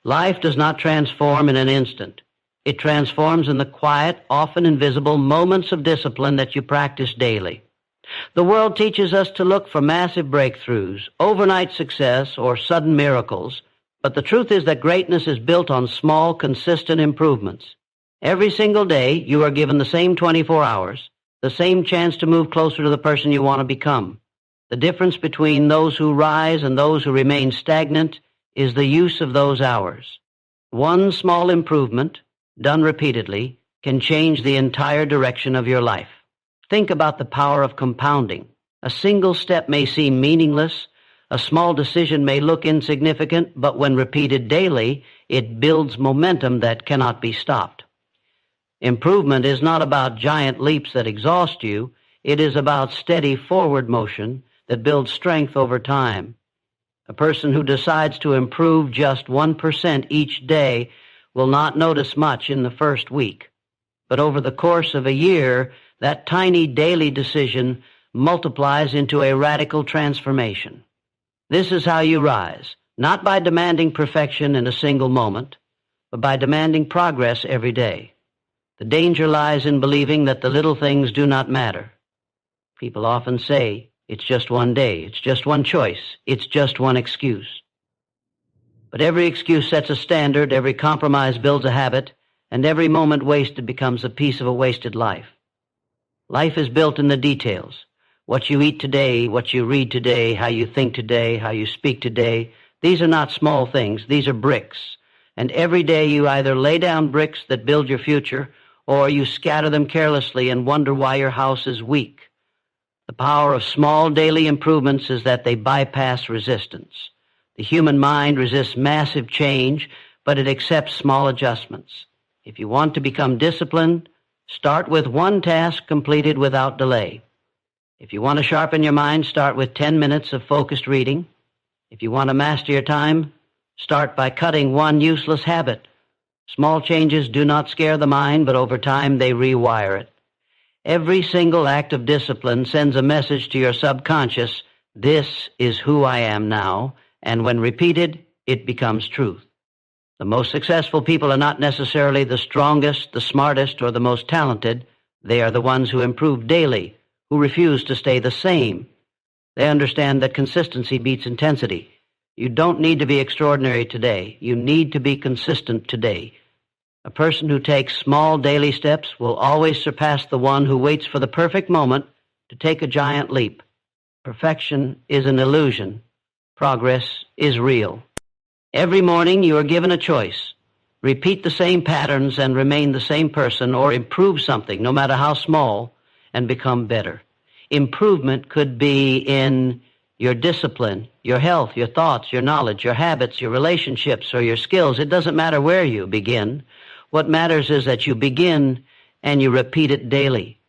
Life does not transform in an instant. It transforms in the quiet, often invisible moments of discipline that you practice daily. The world teaches us to look for massive breakthroughs, overnight success, or sudden miracles, but the truth is that greatness is built on small, consistent improvements. Every single day, you are given the same 24 hours, the same chance to move closer to the person you want to become. The difference between those who rise and those who remain stagnant is the use of those hours. One small improvement, done repeatedly, can change the entire direction of your life. Think about the power of compounding. A single step may seem meaningless, a small decision may look insignificant, but when repeated daily, it builds momentum that cannot be stopped. Improvement is not about giant leaps that exhaust you. It is about steady forward motion that builds strength over time. A person who decides to improve just 1% each day will not notice much in the first week. But over the course of a year, that tiny daily decision multiplies into a radical transformation. This is how you rise, not by demanding perfection in a single moment, but by demanding progress every day. The danger lies in believing that the little things do not matter. People often say, it's just one day, it's just one choice, it's just one excuse. But every excuse sets a standard, every compromise builds a habit, and every moment wasted becomes a piece of a wasted life. Life is built in the details. What you eat today, what you read today, how you think today, how you speak today, these are not small things, these are bricks. And every day you either lay down bricks that build your future, or you scatter them carelessly and wonder why your house is weak. The power of small daily improvements is that they bypass resistance. The human mind resists massive change, but it accepts small adjustments. If you want to become disciplined, start with one task completed without delay. If you want to sharpen your mind, start with 10 minutes of focused reading. If you want to master your time, start by cutting one useless habit. Small changes do not scare the mind, but over time they rewire it. Every single act of discipline sends a message to your subconscious, this is who I am now, and when repeated, it becomes truth. The most successful people are not necessarily the strongest, the smartest, or the most talented. They are the ones who improve daily, who refuse to stay the same. They understand that consistency beats intensity. You don't need to be extraordinary today. You need to be consistent today. A person who takes small daily steps will always surpass the one who waits for the perfect moment to take a giant leap. Perfection is an illusion. Progress is real. Every morning you are given a choice. Repeat the same patterns and remain the same person, or improve something, no matter how small, and become better. Improvement could be in your discipline, your health, your thoughts, your knowledge, your habits, your relationships, or your skills. It doesn't matter where you begin. What matters is that you begin and you repeat it daily.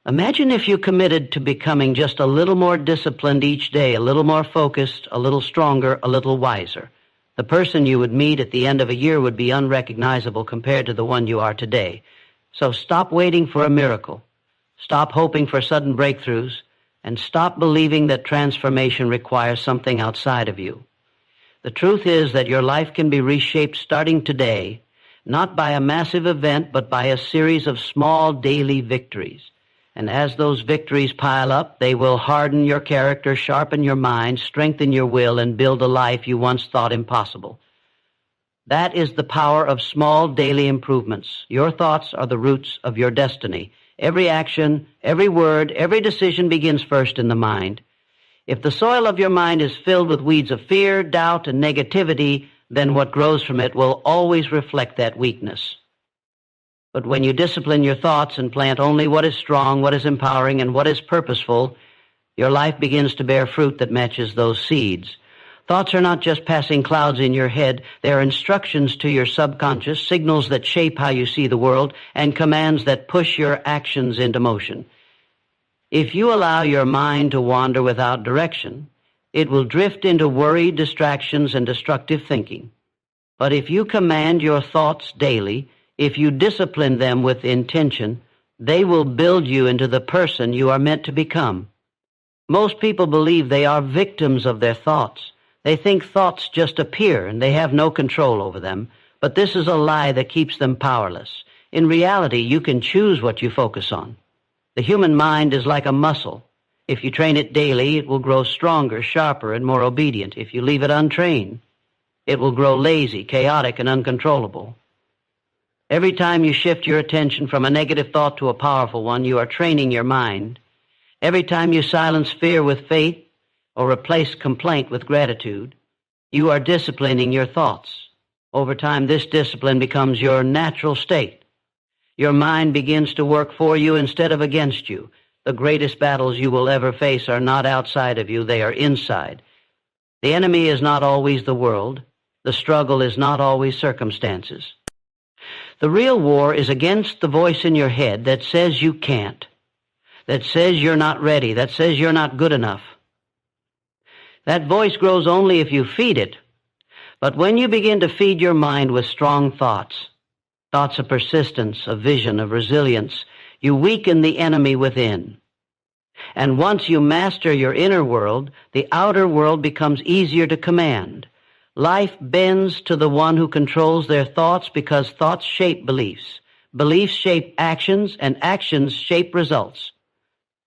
Imagine if you committed to becoming just a little more disciplined each day, a little more focused, a little stronger, a little wiser. The person you would meet at the end of a year would be unrecognizable compared to the one you are today. So stop waiting for a miracle. Stop hoping for sudden breakthroughs, and stop believing that transformation requires something outside of you. The truth is that your life can be reshaped starting today, not by a massive event, but by a series of small daily victories. And as those victories pile up, they will harden your character, sharpen your mind, strengthen your will, and build a life you once thought impossible. That is the power of small daily improvements. Your thoughts are the roots of your destiny. Every action, every word, every decision begins first in the mind. If the soil of your mind is filled with weeds of fear, doubt, and negativity, then what grows from it will always reflect that weakness. But when you discipline your thoughts and plant only what is strong, what is empowering, and what is purposeful, your life begins to bear fruit that matches those seeds. Thoughts are not just passing clouds in your head. They are instructions to your subconscious, signals that shape how you see the world, and commands that push your actions into motion. If you allow your mind to wander without direction, it will drift into worry, distractions, and destructive thinking. But if you command your thoughts daily, if you discipline them with intention, they will build you into the person you are meant to become. Most people believe they are victims of their thoughts. They think thoughts just appear and they have no control over them, but this is a lie that keeps them powerless. In reality, you can choose what you focus on. The human mind is like a muscle. If you train it daily, it will grow stronger, sharper, and more obedient. If you leave it untrained, it will grow lazy, chaotic, and uncontrollable. Every time you shift your attention from a negative thought to a powerful one, you are training your mind. Every time you silence fear with faith or replace complaint with gratitude, you are disciplining your thoughts. Over time, this discipline becomes your natural state. Your mind begins to work for you instead of against you. The greatest battles you will ever face are not outside of you, they are inside. The enemy is not always the world. The struggle is not always circumstances. The real war is against the voice in your head that says you can't, that says you're not ready, that says you're not good enough. That voice grows only if you feed it. But when you begin to feed your mind with strong thoughts, thoughts of persistence, of vision, of resilience, you weaken the enemy within. And once you master your inner world, the outer world becomes easier to command. Life bends to the one who controls their thoughts because thoughts shape beliefs. Beliefs shape actions, and actions shape results.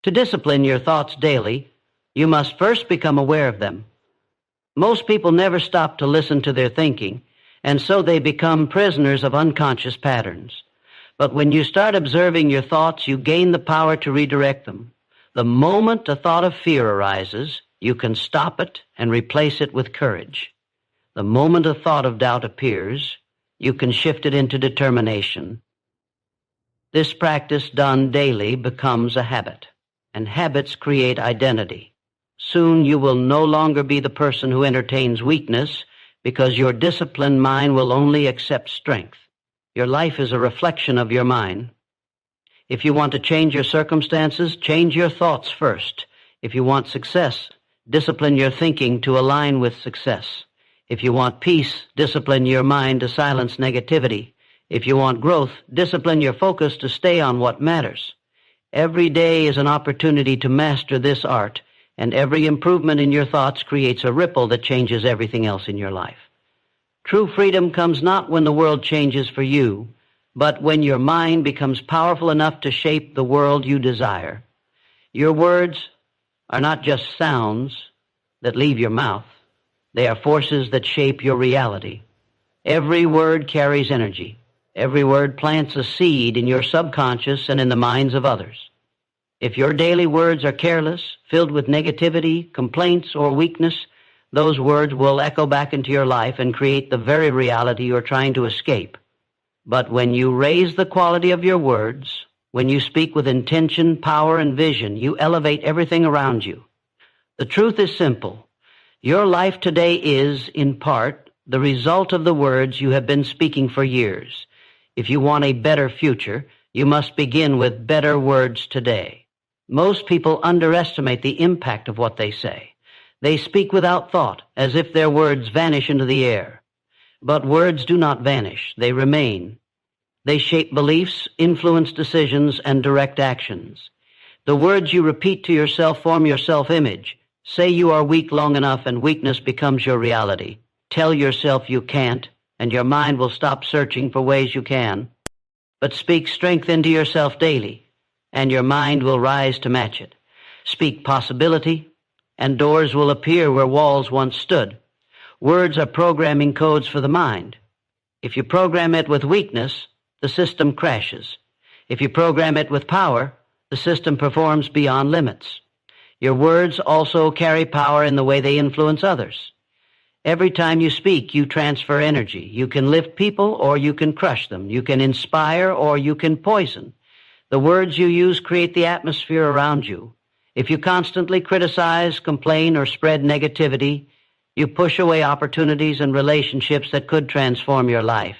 To discipline your thoughts daily, you must first become aware of them. Most people never stop to listen to their thinking, and so they become prisoners of unconscious patterns. But when you start observing your thoughts, you gain the power to redirect them. The moment a thought of fear arises, you can stop it and replace it with courage. The moment a thought of doubt appears, you can shift it into determination. This practice done daily becomes a habit, and habits create identity. Soon you will no longer be the person who entertains weakness because your disciplined mind will only accept strength. Your life is a reflection of your mind. If you want to change your circumstances, change your thoughts first. If you want success, discipline your thinking to align with success. If you want peace, discipline your mind to silence negativity. If you want growth, discipline your focus to stay on what matters. Every day is an opportunity to master this art, and every improvement in your thoughts creates a ripple that changes everything else in your life. True freedom comes not when the world changes for you, but when your mind becomes powerful enough to shape the world you desire. Your words are not just sounds that leave your mouth. They are forces that shape your reality. Every word carries energy. Every word plants a seed in your subconscious and in the minds of others. If your daily words are careless, filled with negativity, complaints, or weakness, those words will echo back into your life and create the very reality you're trying to escape. But when you raise the quality of your words, when you speak with intention, power, and vision, you elevate everything around you. The truth is simple. Your life today is, in part, the result of the words you have been speaking for years. If you want a better future, you must begin with better words today. Most people underestimate the impact of what they say. They speak without thought, as if their words vanish into the air. But words do not vanish. They remain. They shape beliefs, influence decisions, and direct actions. The words you repeat to yourself form your self-image. Say you are weak long enough and weakness becomes your reality. Tell yourself you can't, and your mind will stop searching for ways you can. But speak strength into yourself daily, and your mind will rise to match it. Speak possibility, and doors will appear where walls once stood. Words are programming codes for the mind. If you program it with weakness, the system crashes. If you program it with power, the system performs beyond limits. Your words also carry power in the way they influence others. Every time you speak, you transfer energy. You can lift people or you can crush them. You can inspire or you can poison. The words you use create the atmosphere around you. If you constantly criticize, complain, or spread negativity, you push away opportunities and relationships that could transform your life.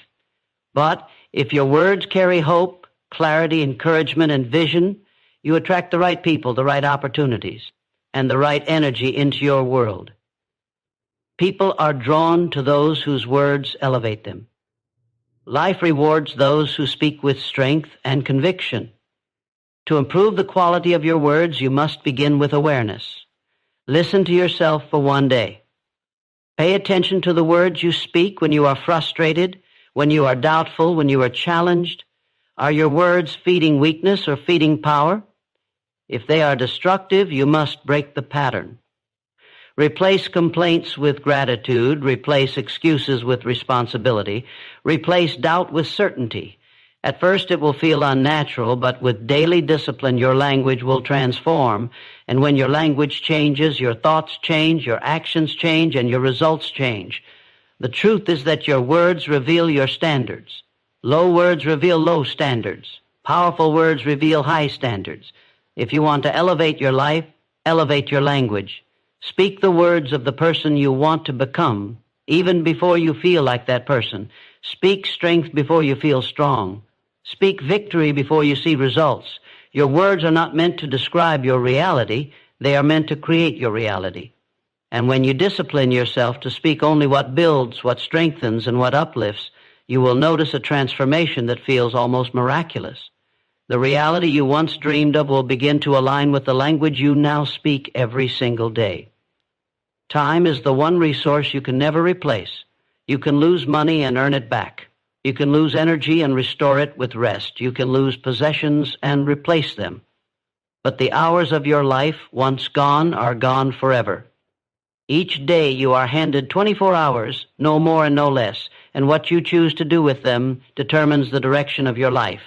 But if your words carry hope, clarity, encouragement, and vision, you attract the right people, the right opportunities, and the right energy into your world. People are drawn to those whose words elevate them. Life rewards those who speak with strength and conviction. To improve the quality of your words, you must begin with awareness. Listen to yourself for one day. Pay attention to the words you speak when you are frustrated, when you are doubtful, when you are challenged. Are your words feeding weakness or feeding power? If they are destructive, you must break the pattern. Replace complaints with gratitude. Replace excuses with responsibility. Replace doubt with certainty. At first it will feel unnatural, but with daily discipline your language will transform. And when your language changes, your thoughts change, your actions change, and your results change. The truth is that your words reveal your standards. Low words reveal low standards. Powerful words reveal high standards. If you want to elevate your life, elevate your language. Speak the words of the person you want to become, even before you feel like that person. Speak strength before you feel strong. Speak victory before you see results. Your words are not meant to describe your reality. They are meant to create your reality. And when you discipline yourself to speak only what builds, what strengthens, and what uplifts, you will notice a transformation that feels almost miraculous. The reality you once dreamed of will begin to align with the language you now speak every single day. Time is the one resource you can never replace. You can lose money and earn it back. You can lose energy and restore it with rest. You can lose possessions and replace them. But the hours of your life, once gone, are gone forever. Each day you are handed 24 hours, no more and no less, and what you choose to do with them determines the direction of your life.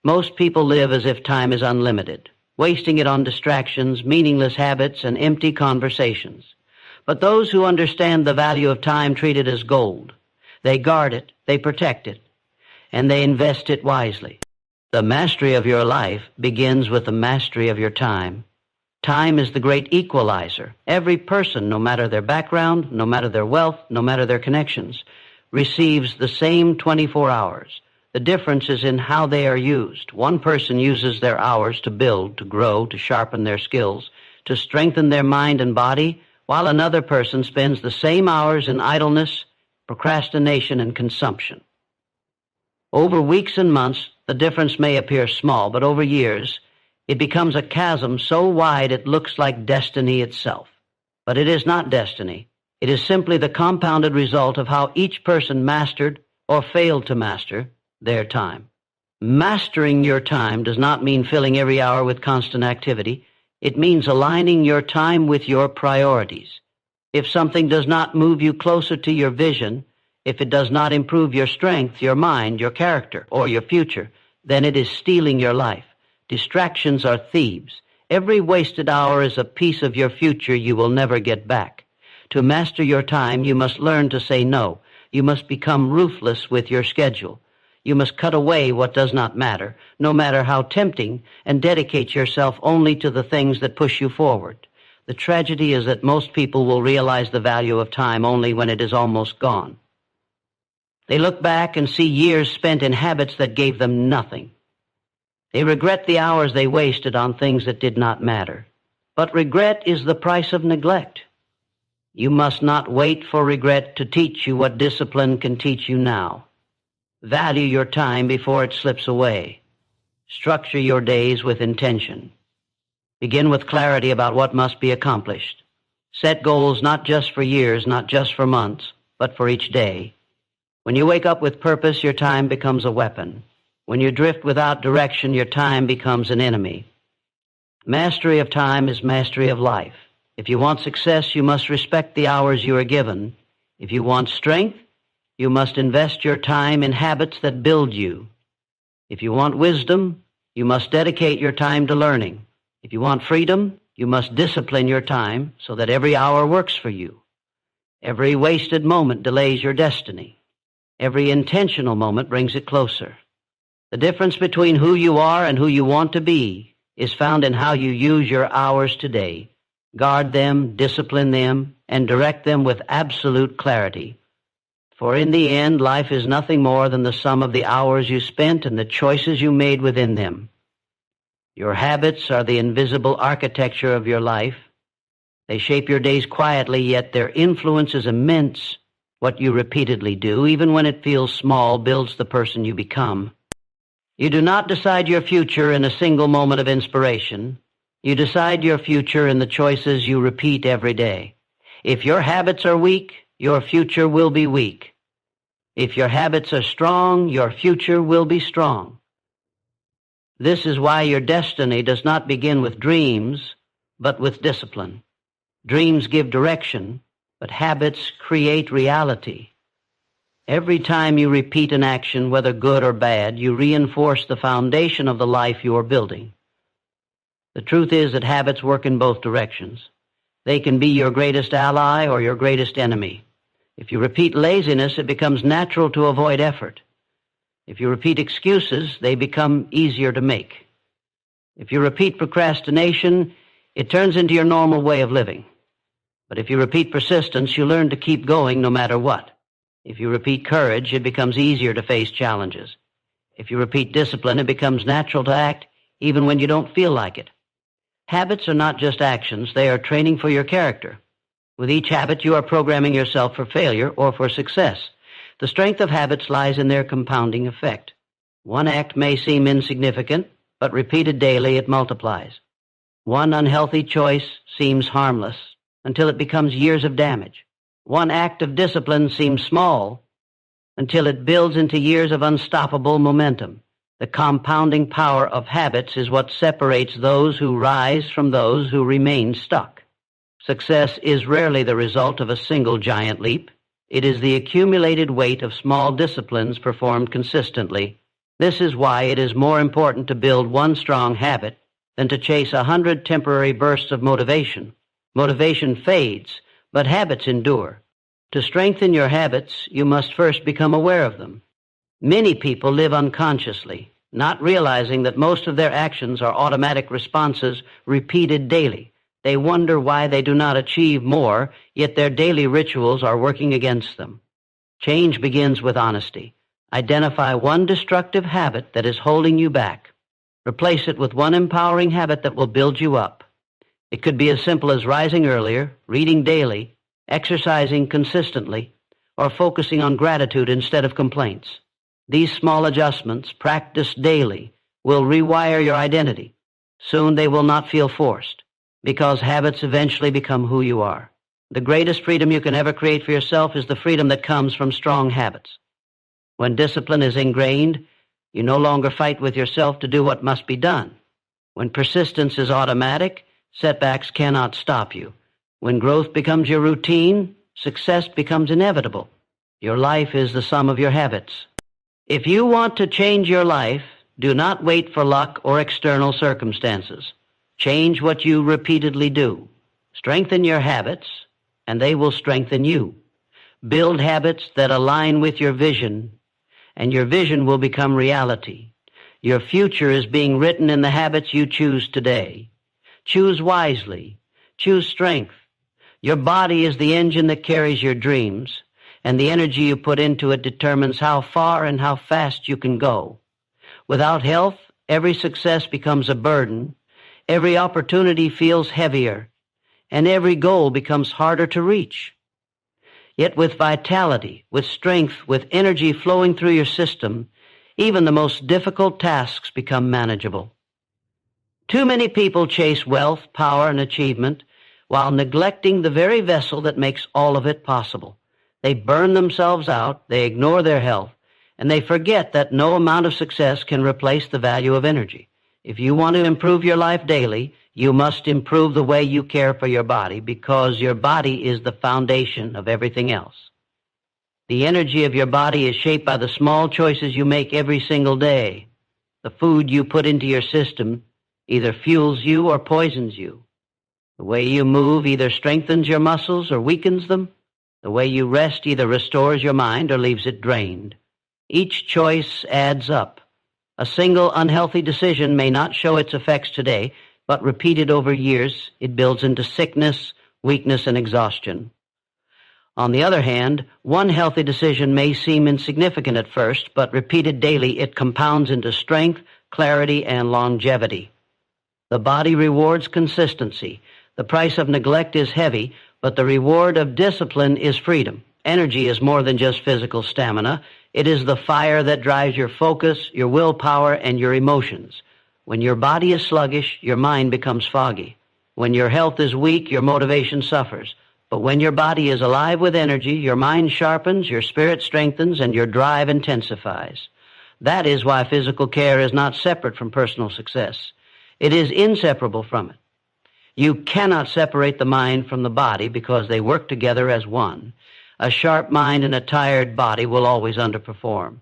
Most people live as if time is unlimited, wasting it on distractions, meaningless habits, and empty conversations. But those who understand the value of time treat it as gold. They guard it, they protect it, and they invest it wisely. The mastery of your life begins with the mastery of your time. Time is the great equalizer. Every person, no matter their background, no matter their wealth, no matter their connections, receives the same 24 hours. The difference is in how they are used. One person uses their hours to build, to grow, to sharpen their skills, to strengthen their mind and body, while another person spends the same hours in idleness, procrastination, and consumption. Over weeks and months, the difference may appear small, but over years, it becomes a chasm so wide it looks like destiny itself. But it is not destiny. It is simply the compounded result of how each person mastered or failed to master their time. Mastering your time does not mean filling every hour with constant activity. It means aligning your time with your priorities. If something does not move you closer to your vision, if it does not improve your strength, your mind, your character, or your future, then it is stealing your life. Distractions are thieves. Every wasted hour is a piece of your future you will never get back. To master your time, you must learn to say no. You must become ruthless with your schedule. You must cut away what does not matter, no matter how tempting, and dedicate yourself only to the things that push you forward. The tragedy is that most people will realize the value of time only when it is almost gone. They look back and see years spent in habits that gave them nothing. They regret the hours they wasted on things that did not matter. But regret is the price of neglect. You must not wait for regret to teach you what discipline can teach you now. Value your time before it slips away. Structure your days with intention. Begin with clarity about what must be accomplished. Set goals not just for years, not just for months, but for each day. When you wake up with purpose, your time becomes a weapon. When you drift without direction, your time becomes an enemy. Mastery of time is mastery of life. If you want success, you must respect the hours you are given. If you want strength, you must invest your time in habits that build you. If you want wisdom, you must dedicate your time to learning. If you want freedom, you must discipline your time so that every hour works for you. Every wasted moment delays your destiny. Every intentional moment brings it closer. The difference between who you are and who you want to be is found in how you use your hours today. Guard them, discipline them, and direct them with absolute clarity. For in the end, life is nothing more than the sum of the hours you spent and the choices you made within them. Your habits are the invisible architecture of your life. They shape your days quietly, yet their influence is immense. What you repeatedly do, even when it feels small, builds the person you become. You do not decide your future in a single moment of inspiration. You decide your future in the choices you repeat every day. If your habits are weak, your future will be weak. If your habits are strong, your future will be strong. This is why your destiny does not begin with dreams, but with discipline. Dreams give direction, but habits create reality. Every time you repeat an action, whether good or bad, you reinforce the foundation of the life you are building. The truth is that habits work in both directions. They can be your greatest ally or your greatest enemy. If you repeat laziness, it becomes natural to avoid effort. If you repeat excuses, they become easier to make. If you repeat procrastination, it turns into your normal way of living. But if you repeat persistence, you learn to keep going no matter what. If you repeat courage, it becomes easier to face challenges. If you repeat discipline, it becomes natural to act even when you don't feel like it. Habits are not just actions, they are training for your character. With each habit, you are programming yourself for failure or for success. The strength of habits lies in their compounding effect. One act may seem insignificant, but repeated daily it multiplies. One unhealthy choice seems harmless until it becomes years of damage. One act of discipline seems small until it builds into years of unstoppable momentum. The compounding power of habits is what separates those who rise from those who remain stuck. Success is rarely the result of a single giant leap. It is the accumulated weight of small disciplines performed consistently. This is why it is more important to build one strong habit than to chase 100 temporary bursts of motivation. Motivation fades, but habits endure. To strengthen your habits, you must first become aware of them. Many people live unconsciously, not realizing that most of their actions are automatic responses repeated daily. They wonder why they do not achieve more, yet their daily rituals are working against them. Change begins with honesty. Identify one destructive habit that is holding you back. Replace it with one empowering habit that will build you up. It could be as simple as rising earlier, reading daily, exercising consistently, or focusing on gratitude instead of complaints. These small adjustments, practiced daily, will rewire your identity. Soon they will not feel forced, because habits eventually become who you are. The greatest freedom you can ever create for yourself is the freedom that comes from strong habits. When discipline is ingrained, you no longer fight with yourself to do what must be done. When persistence is automatic, setbacks cannot stop you. When growth becomes your routine, success becomes inevitable. Your life is the sum of your habits. If you want to change your life, do not wait for luck or external circumstances. Change what you repeatedly do. Strengthen your habits, and they will strengthen you. Build habits that align with your vision, and your vision will become reality. Your future is being written in the habits you choose today. Choose wisely. Choose strength. Your body is the engine that carries your dreams, and the energy you put into it determines how far and how fast you can go. Without health, every success becomes a burden, every opportunity feels heavier, and every goal becomes harder to reach. Yet with vitality, with strength, with energy flowing through your system, even the most difficult tasks become manageable. Too many people chase wealth, power, and achievement while neglecting the very vessel that makes all of it possible. They burn themselves out, they ignore their health, and they forget that no amount of success can replace the value of energy. If you want to improve your life daily, you must improve the way you care for your body, because your body is the foundation of everything else. The energy of your body is shaped by the small choices you make every single day. The food you put into your system either fuels you or poisons you. The way you move either strengthens your muscles or weakens them. The way you rest either restores your mind or leaves it drained. Each choice adds up. A single unhealthy decision may not show its effects today, but repeated over years, it builds into sickness, weakness, and exhaustion. On the other hand, one healthy decision may seem insignificant at first, but repeated daily, it compounds into strength, clarity, and longevity. The body rewards consistency. The price of neglect is heavy, but the reward of discipline is freedom. Energy is more than just physical stamina. It is the fire that drives your focus, your willpower, and your emotions. When your body is sluggish, your mind becomes foggy. When your health is weak, your motivation suffers. But when your body is alive with energy, your mind sharpens, your spirit strengthens, and your drive intensifies. That is why physical care is not separate from personal success. It is inseparable from it. You cannot separate the mind from the body because they work together as one. A sharp mind and a tired body will always underperform.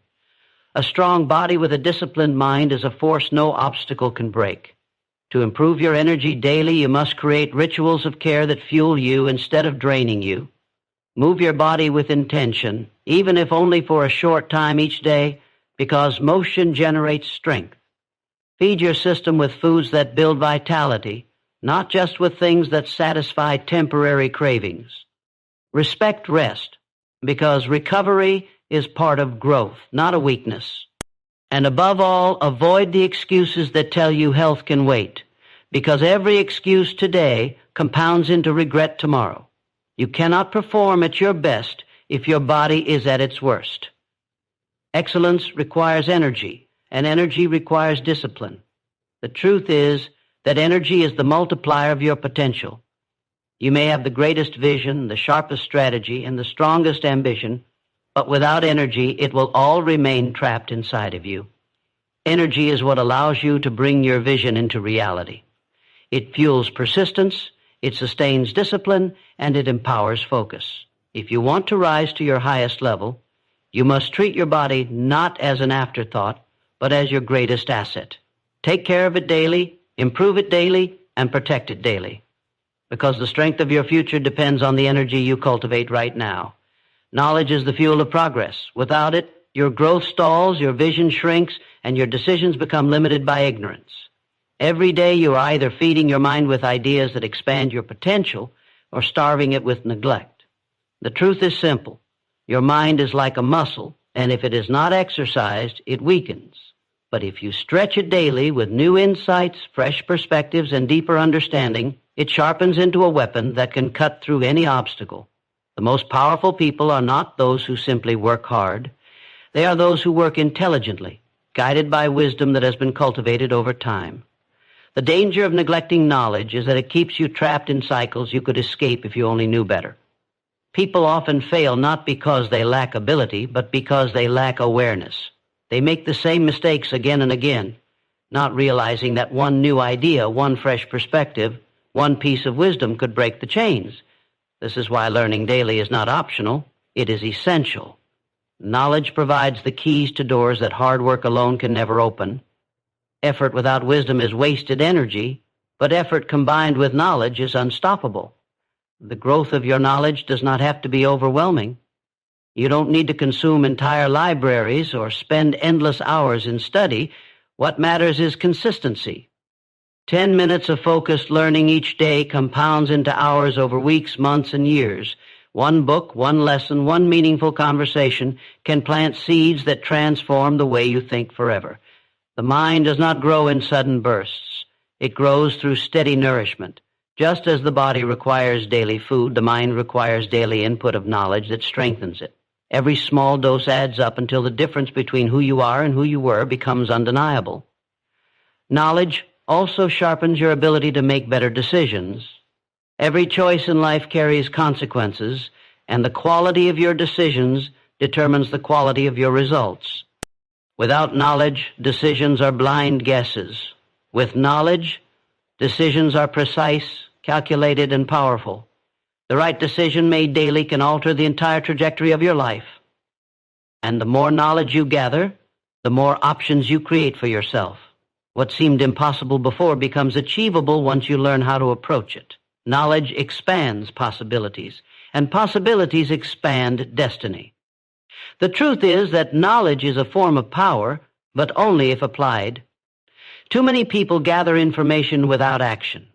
A strong body with a disciplined mind is a force no obstacle can break. To improve your energy daily, you must create rituals of care that fuel you instead of draining you. Move your body with intention, even if only for a short time each day, because motion generates strength. Feed your system with foods that build vitality, not just with things that satisfy temporary cravings. Respect rest, because recovery is part of growth, not a weakness. And above all, avoid the excuses that tell you health can wait, because every excuse today compounds into regret tomorrow. You cannot perform at your best if your body is at its worst. Excellence requires energy, and energy requires discipline. The truth is that energy is the multiplier of your potential. You may have the greatest vision, the sharpest strategy, and the strongest ambition, but without energy, it will all remain trapped inside of you. Energy is what allows you to bring your vision into reality. It fuels persistence, it sustains discipline, and it empowers focus. If you want to rise to your highest level, you must treat your body not as an afterthought, but as your greatest asset. Take care of it daily, improve it daily, and protect it daily. Because the strength of your future depends on the energy you cultivate right now. Knowledge is the fuel of progress. Without it, your growth stalls, your vision shrinks, and your decisions become limited by ignorance. Every day you are either feeding your mind with ideas that expand your potential or starving it with neglect. The truth is simple. Your mind is like a muscle, and if it is not exercised, it weakens. But if you stretch it daily with new insights, fresh perspectives, and deeper understanding, it sharpens into a weapon that can cut through any obstacle. The most powerful people are not those who simply work hard. They are those who work intelligently, guided by wisdom that has been cultivated over time. The danger of neglecting knowledge is that it keeps you trapped in cycles you could escape if you only knew better. People often fail not because they lack ability, but because they lack awareness. They make the same mistakes again and again, not realizing that one new idea, one fresh perspective, one piece of wisdom could break the chains. This is why learning daily is not optional, it is essential. Knowledge provides the keys to doors that hard work alone can never open. Effort without wisdom is wasted energy, but effort combined with knowledge is unstoppable. The growth of your knowledge does not have to be overwhelming. You don't need to consume entire libraries or spend endless hours in study. What matters is consistency. 10 minutes of focused learning each day compounds into hours over weeks, months, and years. One book, one lesson, one meaningful conversation can plant seeds that transform the way you think forever. The mind does not grow in sudden bursts. It grows through steady nourishment. Just as the body requires daily food, the mind requires daily input of knowledge that strengthens it. Every small dose adds up until the difference between who you are and who you were becomes undeniable. Knowledge also sharpens your ability to make better decisions. Every choice in life carries consequences, and the quality of your decisions determines the quality of your results. Without knowledge, decisions are blind guesses. With knowledge, decisions are precise, calculated, and powerful. The right decision made daily can alter the entire trajectory of your life. And the more knowledge you gather, the more options you create for yourself. What seemed impossible before becomes achievable once you learn how to approach it. Knowledge expands possibilities, and possibilities expand destiny. The truth is that knowledge is a form of power, but only if applied. Too many people gather information without action.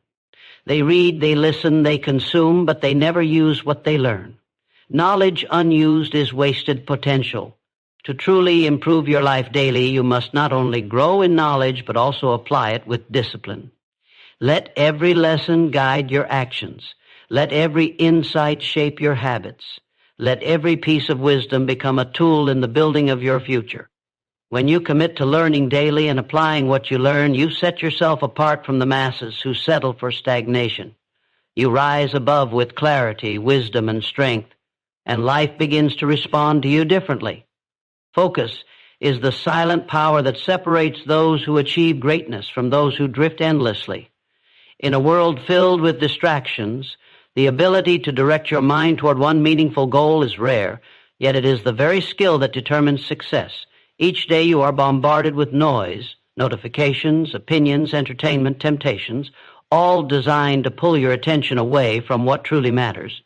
They read, they listen, they consume, but they never use what they learn. Knowledge unused is wasted potential. To truly improve your life daily, you must not only grow in knowledge, but also apply it with discipline. Let every lesson guide your actions. Let every insight shape your habits. Let every piece of wisdom become a tool in the building of your future. When you commit to learning daily and applying what you learn, you set yourself apart from the masses who settle for stagnation. You rise above with clarity, wisdom, and strength, and life begins to respond to you differently. Focus is the silent power that separates those who achieve greatness from those who drift endlessly. In a world filled with distractions, the ability to direct your mind toward one meaningful goal is rare, yet it is the very skill that determines success. Each day you are bombarded with noise, notifications, opinions, entertainment, temptations, all designed to pull your attention away from what truly matters.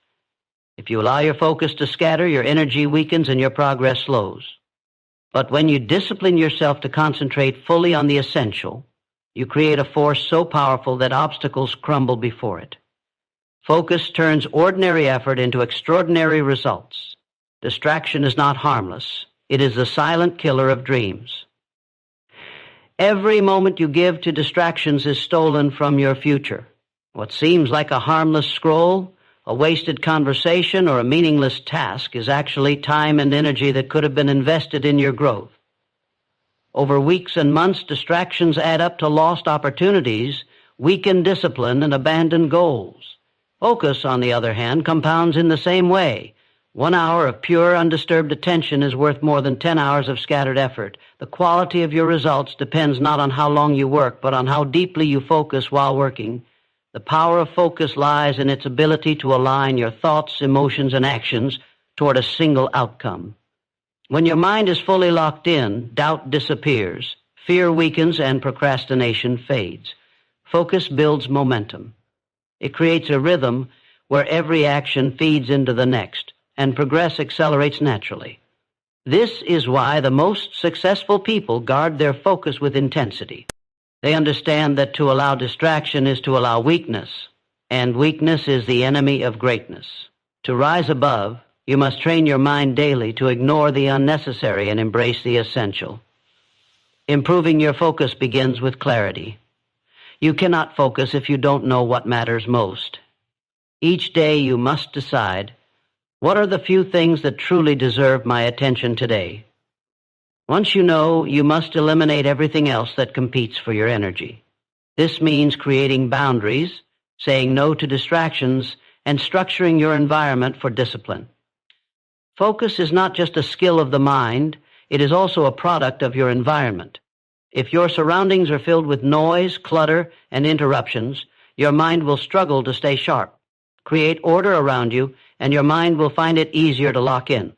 If you allow your focus to scatter, your energy weakens and your progress slows. But when you discipline yourself to concentrate fully on the essential, you create a force so powerful that obstacles crumble before it. Focus turns ordinary effort into extraordinary results. Distraction is not harmless. It is the silent killer of dreams. Every moment you give to distractions is stolen from your future. What seems like a harmless scroll, a wasted conversation, or a meaningless task is actually time and energy that could have been invested in your growth. Over weeks and months, distractions add up to lost opportunities, weakened discipline, and abandoned goals. Focus, on the other hand, compounds in the same way. 1 hour of pure, undisturbed attention is worth more than 10 hours of scattered effort. The quality of your results depends not on how long you work, but on how deeply you focus while working. The power of focus lies in its ability to align your thoughts, emotions, and actions toward a single outcome. When your mind is fully locked in, doubt disappears, fear weakens, and procrastination fades. Focus builds momentum. It creates a rhythm where every action feeds into the next, and progress accelerates naturally. This is why the most successful people guard their focus with intensity. They understand that to allow distraction is to allow weakness, and weakness is the enemy of greatness. To rise above, you must train your mind daily to ignore the unnecessary and embrace the essential. Improving your focus begins with clarity. You cannot focus if you don't know what matters most. Each day you must decide, what are the few things that truly deserve my attention today? Once you know, you must eliminate everything else that competes for your energy. This means creating boundaries, saying no to distractions, and structuring your environment for discipline. Focus is not just a skill of the mind, it is also a product of your environment. If your surroundings are filled with noise, clutter, and interruptions, your mind will struggle to stay sharp. Create order around you, and your mind will find it easier to lock in.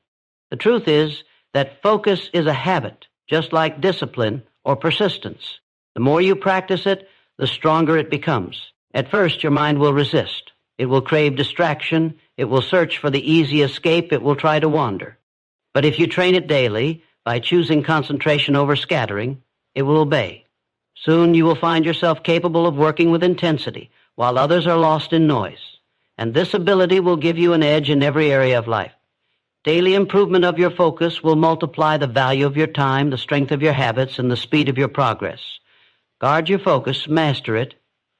The truth is that focus is a habit, just like discipline or persistence. The more you practice it, the stronger it becomes. At first, your mind will resist. It will crave distraction. It will search for the easy escape. It will try to wander. But if you train it daily, by choosing concentration over scattering, it will obey. Soon you will find yourself capable of working with intensity, while others are lost in noise. And this ability will give you an edge in every area of life. Daily improvement of your focus will multiply the value of your time, the strength of your habits, and the speed of your progress. Guard your focus, master it,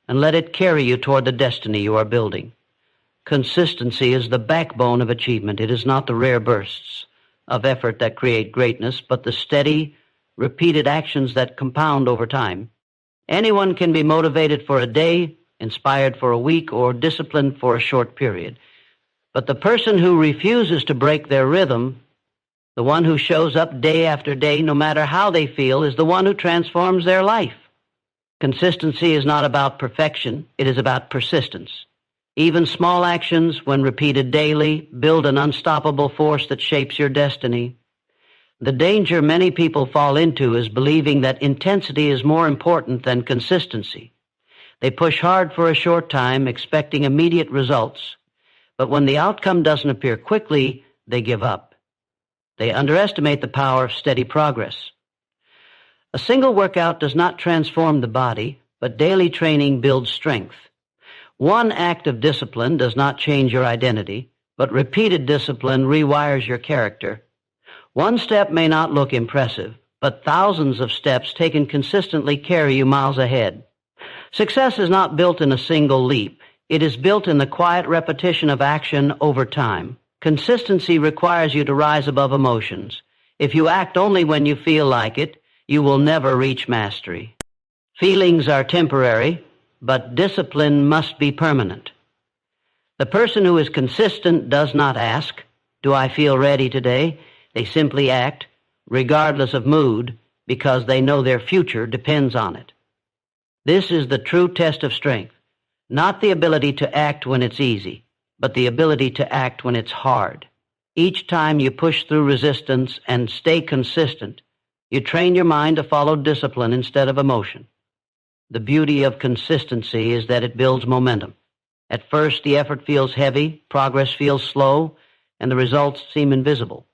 and let it carry you toward the destiny you are building. Consistency is the backbone of achievement. It is not the rare bursts of effort that create greatness, but the steady, repeated actions that compound over time. Anyone can be motivated for a day, inspired for a week, or disciplined for a short period. But the person who refuses to break their rhythm, the one who shows up day after day, no matter how they feel, is the one who transforms their life. Consistency is not about perfection. It is about persistence. Even small actions, when repeated daily, build an unstoppable force that shapes your destiny. The danger many people fall into is believing that intensity is more important than consistency. They push hard for a short time, expecting immediate results, but when the outcome doesn't appear quickly, they give up. They underestimate the power of steady progress. A single workout does not transform the body, but daily training builds strength. One act of discipline does not change your identity, but repeated discipline rewires your character. One step may not look impressive, but thousands of steps taken consistently carry you miles ahead. Success is not built in a single leap. It is built in the quiet repetition of action over time. Consistency requires you to rise above emotions. If you act only when you feel like it, you will never reach mastery. Feelings are temporary, but discipline must be permanent. The person who is consistent does not ask, "Do I feel ready today?" They simply act, regardless of mood, because they know their future depends on it. This is the true test of strength, not the ability to act when it's easy, but the ability to act when it's hard. Each time you push through resistance and stay consistent, you train your mind to follow discipline instead of emotion. The beauty of consistency is that it builds momentum. At first, the effort feels heavy, progress feels slow, and the results seem invisible.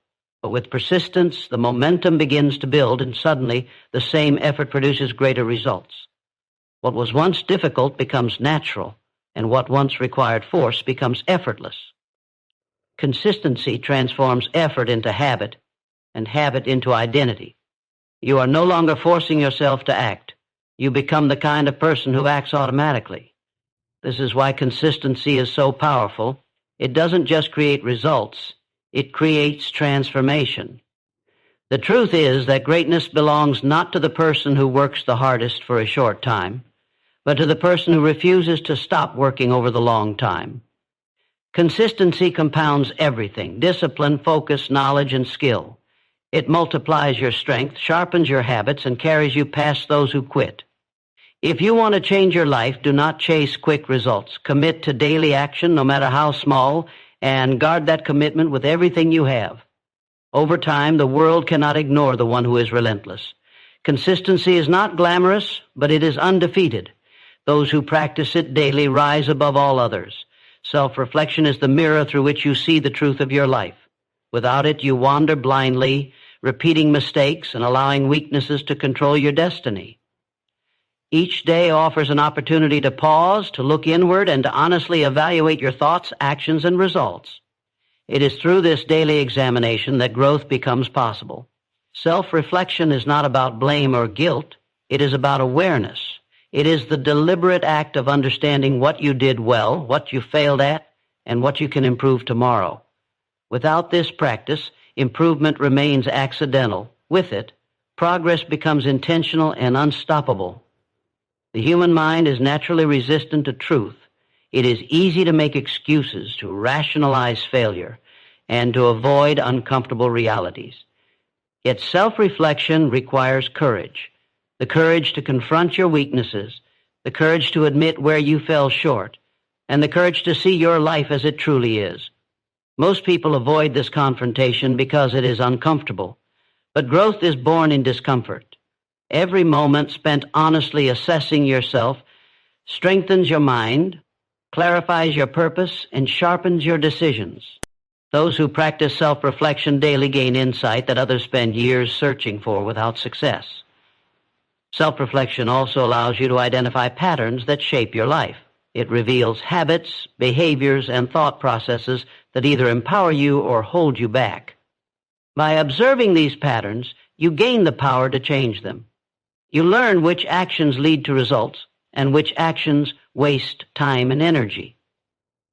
But with persistence, the momentum begins to build, and suddenly the same effort produces greater results. What was once difficult becomes natural, and what once required force becomes effortless. Consistency transforms effort into habit, and habit into identity. You are no longer forcing yourself to act. You become the kind of person who acts automatically. This is why consistency is so powerful. It doesn't just create results, it creates transformation. The truth is that greatness belongs not to the person who works the hardest for a short time, but to the person who refuses to stop working over the long time. Consistency compounds everything: discipline, focus, knowledge, and skill. It multiplies your strength, sharpens your habits, and carries you past those who quit. If you want to change your life, do not chase quick results. Commit to daily action, no matter how small, and guard that commitment with everything you have. Over time, the world cannot ignore the one who is relentless. Consistency is not glamorous, but it is undefeated. Those who practice it daily rise above all others. Self-reflection is the mirror through which you see the truth of your life. Without it, you wander blindly, repeating mistakes and allowing weaknesses to control your destiny. Each day offers an opportunity to pause, to look inward, and to honestly evaluate your thoughts, actions, and results. It is through this daily examination that growth becomes possible. Self-reflection is not about blame or guilt. It is about awareness. It is the deliberate act of understanding what you did well, what you failed at, and what you can improve tomorrow. Without this practice, improvement remains accidental. With it, progress becomes intentional and unstoppable. The human mind is naturally resistant to truth. It is easy to make excuses, to rationalize failure, and to avoid uncomfortable realities. Yet self-reflection requires courage. The courage to confront your weaknesses, the courage to admit where you fell short, and the courage to see your life as it truly is. Most people avoid this confrontation because it is uncomfortable, but growth is born in discomfort. Every moment spent honestly assessing yourself strengthens your mind, clarifies your purpose, and sharpens your decisions. Those who practice self-reflection daily gain insight that others spend years searching for without success. Self-reflection also allows you to identify patterns that shape your life. It reveals habits, behaviors, and thought processes that either empower you or hold you back. By observing these patterns, you gain the power to change them. You learn which actions lead to results and which actions waste time and energy.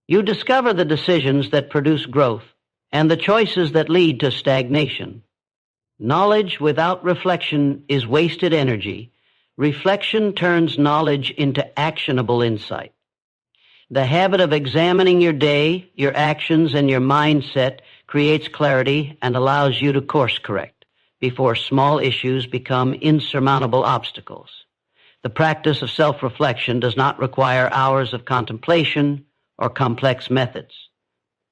You discover the decisions that produce growth and the choices that lead to stagnation. Knowledge without reflection is wasted energy. Reflection turns knowledge into actionable insight. The habit of examining your day, your actions, and your mindset creates clarity and allows you to course correct before small issues become insurmountable obstacles. The practice of self-reflection does not require hours of contemplation or complex methods.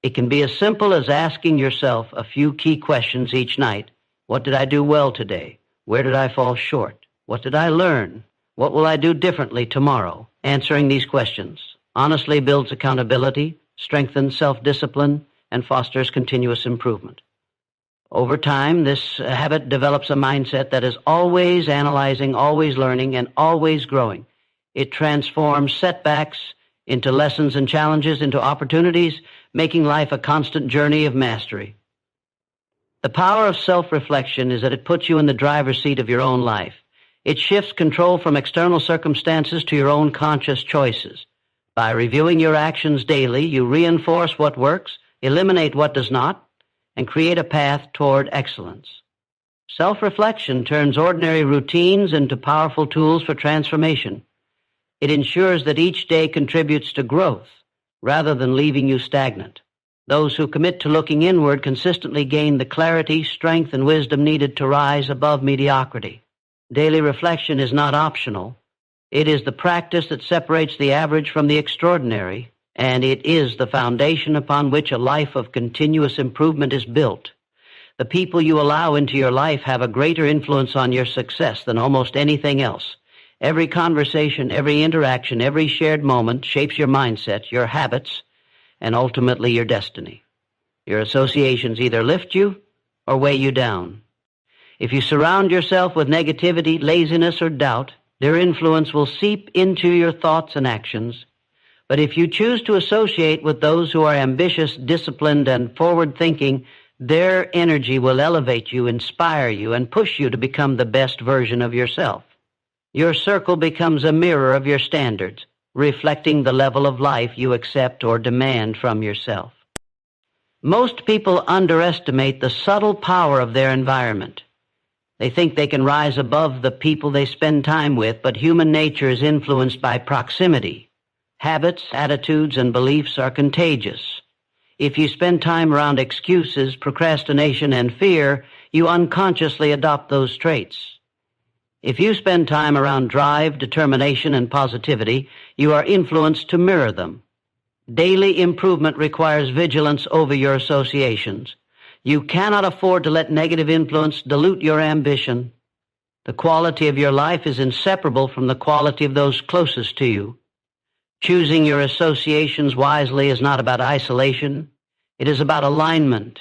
It can be as simple as asking yourself a few key questions each night. What did I do well today? Where did I fall short? What did I learn? What will I do differently tomorrow? Answering these questions honestly builds accountability, strengthens self-discipline, and fosters continuous improvement. Over time, this habit develops a mindset that is always analyzing, always learning, and always growing. It transforms setbacks into lessons and challenges into opportunities, making life a constant journey of mastery. The power of self-reflection is that it puts you in the driver's seat of your own life. It shifts control from external circumstances to your own conscious choices. By reviewing your actions daily, you reinforce what works, eliminate what does not, and create a path toward excellence. Self-reflection turns ordinary routines into powerful tools for transformation. It ensures that each day contributes to growth, rather than leaving you stagnant. Those who commit to looking inward consistently gain the clarity, strength, and wisdom needed to rise above mediocrity. Daily reflection is not optional. It is the practice that separates the average from the extraordinary, and it is the foundation upon which a life of continuous improvement is built. The people you allow into your life have a greater influence on your success than almost anything else. Every conversation, every interaction, every shared moment shapes your mindset, your habits, and ultimately your destiny. Your associations either lift you or weigh you down. If you surround yourself with negativity, laziness, or doubt, their influence will seep into your thoughts and actions. But if you choose to associate with those who are ambitious, disciplined, and forward-thinking, their energy will elevate you, inspire you, and push you to become the best version of yourself. Your circle becomes a mirror of your standards, reflecting the level of life you accept or demand from yourself. Most people underestimate the subtle power of their environment. They think they can rise above the people they spend time with, but human nature is influenced by proximity. Habits, attitudes, and beliefs are contagious. If you spend time around excuses, procrastination, and fear, you unconsciously adopt those traits. If you spend time around drive, determination, and positivity, you are influenced to mirror them. Daily improvement requires vigilance over your associations. You cannot afford to let negative influence dilute your ambition. The quality of your life is inseparable from the quality of those closest to you. Choosing your associations wisely is not about isolation. It is about alignment.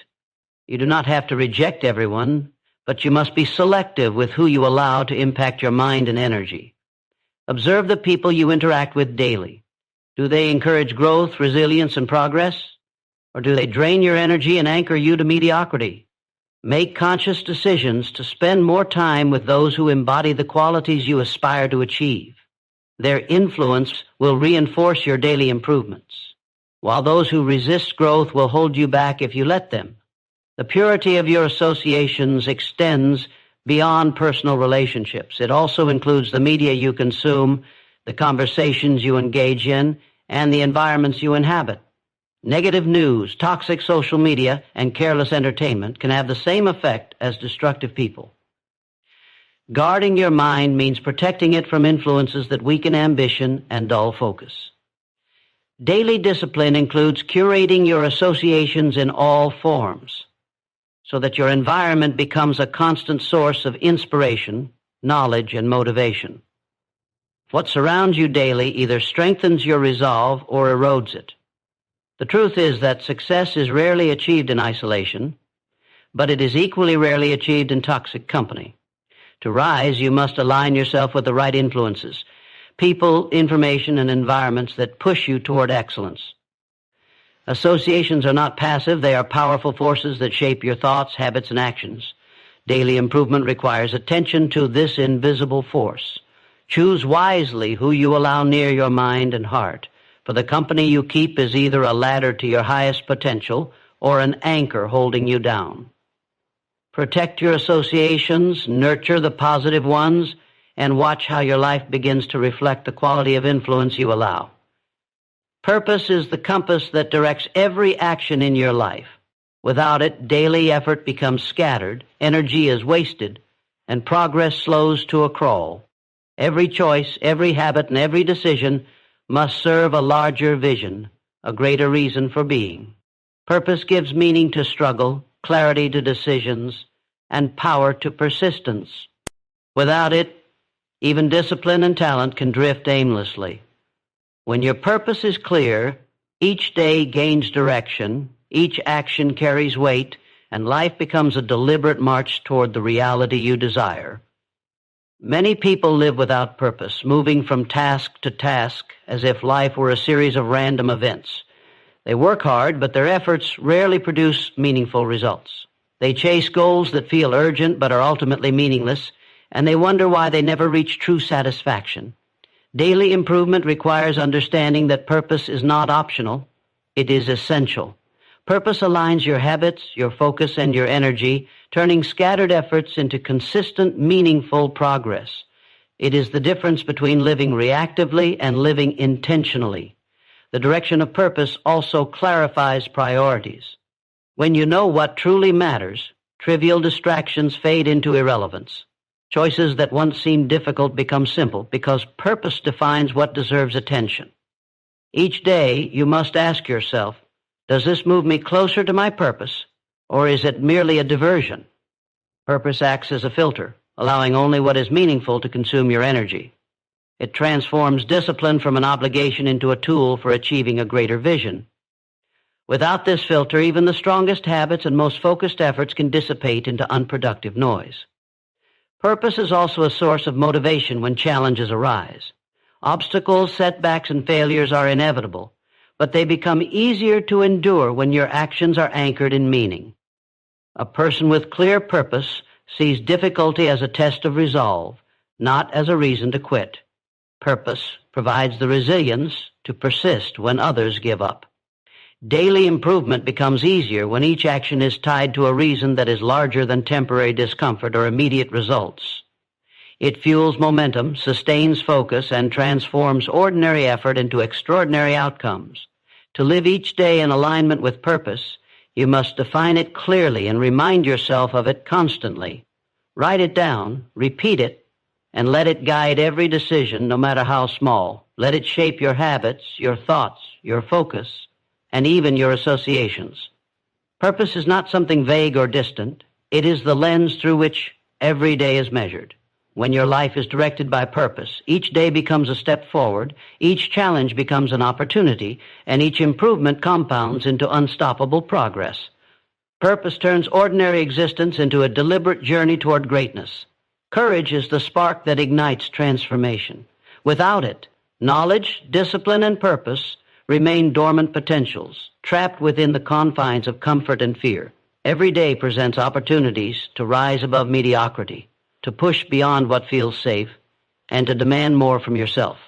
You do not have to reject everyone, but you must be selective with who you allow to impact your mind and energy. Observe the people you interact with daily. Do they encourage growth, resilience, and progress? Or do they drain your energy and anchor you to mediocrity? Make conscious decisions to spend more time with those who embody the qualities you aspire to achieve. Their influence will reinforce your daily improvements, while those who resist growth will hold you back if you let them. The purity of your associations extends beyond personal relationships. It also includes the media you consume, the conversations you engage in, and the environments you inhabit. Negative news, toxic social media, and careless entertainment can have the same effect as destructive people. Guarding your mind means protecting it from influences that weaken ambition and dull focus. Daily discipline includes curating your associations in all forms, so that your environment becomes a constant source of inspiration, knowledge, and motivation. What surrounds you daily either strengthens your resolve or erodes it. The truth is that success is rarely achieved in isolation, but it is equally rarely achieved in toxic company. To rise, you must align yourself with the right influences, people, information, and environments that push you toward excellence. Associations are not passive. They are powerful forces that shape your thoughts, habits, and actions. Daily improvement requires attention to this invisible force. Choose wisely who you allow near your mind and heart, for the company you keep is either a ladder to your highest potential or an anchor holding you down. Protect your associations, nurture the positive ones, and watch how your life begins to reflect the quality of influence you allow. Purpose is the compass that directs every action in your life. Without it, daily effort becomes scattered, energy is wasted, and progress slows to a crawl. Every choice, every habit, and every decision must serve a larger vision, a greater reason for being. Purpose gives meaning to struggle, clarity to decisions, and power to persistence. Without it, even discipline and talent can drift aimlessly. When your purpose is clear, each day gains direction, each action carries weight, and life becomes a deliberate march toward the reality you desire. Many people live without purpose, moving from task to task as if life were a series of random events. They work hard, but their efforts rarely produce meaningful results. They chase goals that feel urgent but are ultimately meaningless, and they wonder why they never reach true satisfaction. Daily improvement requires understanding that purpose is not optional, it is essential. Purpose aligns your habits, your focus, and your energy, turning scattered efforts into consistent, meaningful progress. It is the difference between living reactively and living intentionally. The direction of purpose also clarifies priorities. When you know what truly matters, trivial distractions fade into irrelevance. Choices that once seemed difficult become simple because purpose defines what deserves attention. Each day, you must ask yourself, does this move me closer to my purpose, or is it merely a diversion? Purpose acts as a filter, allowing only what is meaningful to consume your energy. It transforms discipline from an obligation into a tool for achieving a greater vision. Without this filter, even the strongest habits and most focused efforts can dissipate into unproductive noise. Purpose is also a source of motivation when challenges arise. Obstacles, setbacks, and failures are inevitable, but they become easier to endure when your actions are anchored in meaning. A person with clear purpose sees difficulty as a test of resolve, not as a reason to quit. Purpose provides the resilience to persist when others give up. Daily improvement becomes easier when each action is tied to a reason that is larger than temporary discomfort or immediate results. It fuels momentum, sustains focus, and transforms ordinary effort into extraordinary outcomes. To live each day in alignment with purpose, you must define it clearly and remind yourself of it constantly. Write it down, repeat it, and let it guide every decision, no matter how small. Let it shape your habits, your thoughts, your focus, and even your associations. Purpose is not something vague or distant. It is the lens through which every day is measured. When your life is directed by purpose, each day becomes a step forward, each challenge becomes an opportunity, and each improvement compounds into unstoppable progress. Purpose turns ordinary existence into a deliberate journey toward greatness. Courage is the spark that ignites transformation. Without it, knowledge, discipline, and purpose remain dormant potentials, trapped within the confines of comfort and fear. Every day presents opportunities to rise above mediocrity, to push beyond what feels safe, and to demand more from yourself.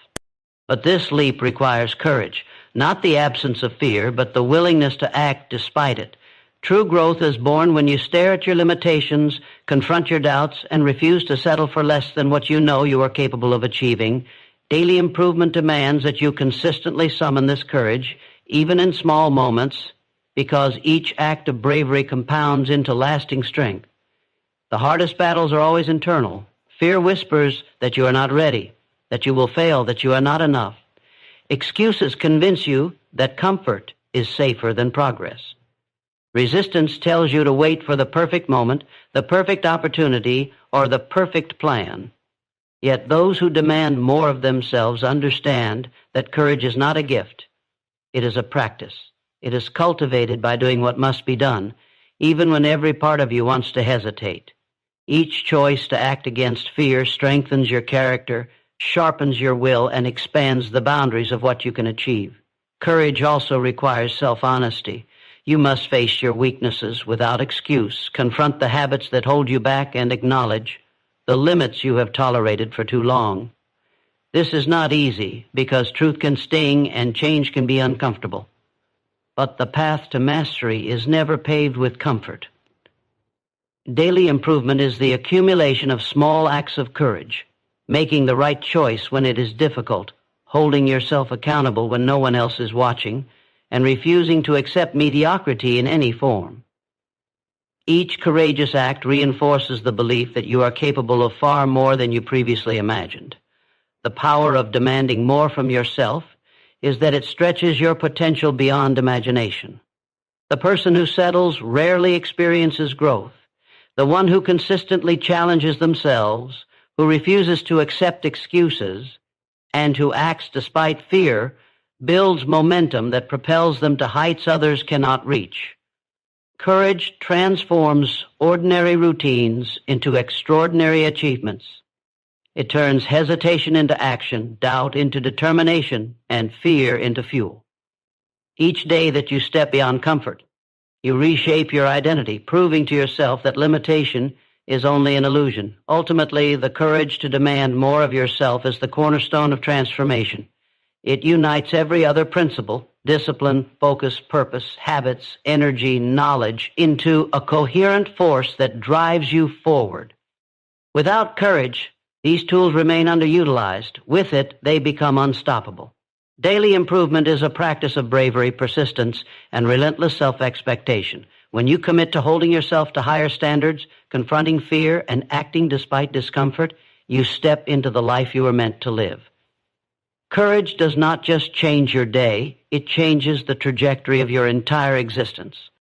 But this leap requires courage, not the absence of fear, but the willingness to act despite it. True growth is born when you stare at your limitations, confront your doubts, and refuse to settle for less than what you know you are capable of achieving. Daily improvement demands that you consistently summon this courage, even in small moments, because each act of bravery compounds into lasting strength. The hardest battles are always internal. Fear whispers that you are not ready, that you will fail, that you are not enough. Excuses convince you that comfort is safer than progress. Resistance tells you to wait for the perfect moment, the perfect opportunity, or the perfect plan. Yet those who demand more of themselves understand that courage is not a gift. It is a practice. It is cultivated by doing what must be done, even when every part of you wants to hesitate. Each choice to act against fear strengthens your character, sharpens your will, and expands the boundaries of what you can achieve. Courage also requires self-honesty. You must face your weaknesses without excuse, confront the habits that hold you back, and acknowledge the limits you have tolerated for too long. This is not easy because truth can sting and change can be uncomfortable. But the path to mastery is never paved with comfort. Daily improvement is the accumulation of small acts of courage, making the right choice when it is difficult, holding yourself accountable when no one else is watching, and refusing to accept mediocrity in any form. Each courageous act reinforces the belief that you are capable of far more than you previously imagined. The power of demanding more from yourself is that it stretches your potential beyond imagination. The person who settles rarely experiences growth. The one who consistently challenges themselves, who refuses to accept excuses, and who acts despite fear, builds momentum that propels them to heights others cannot reach. Courage transforms ordinary routines into extraordinary achievements. It turns hesitation into action, doubt into determination, and fear into fuel. Each day that you step beyond comfort, you reshape your identity, proving to yourself that limitation is only an illusion. Ultimately, the courage to demand more of yourself is the cornerstone of transformation. It unites every other principle, discipline, focus, purpose, habits, energy, knowledge, into a coherent force that drives you forward. Without courage, these tools remain underutilized. With it, they become unstoppable. Daily improvement is a practice of bravery, persistence, and relentless self-expectation. When you commit to holding yourself to higher standards, confronting fear, and acting despite discomfort, you step into the life you were meant to live. Courage does not just change your day, it changes the trajectory of your entire existence.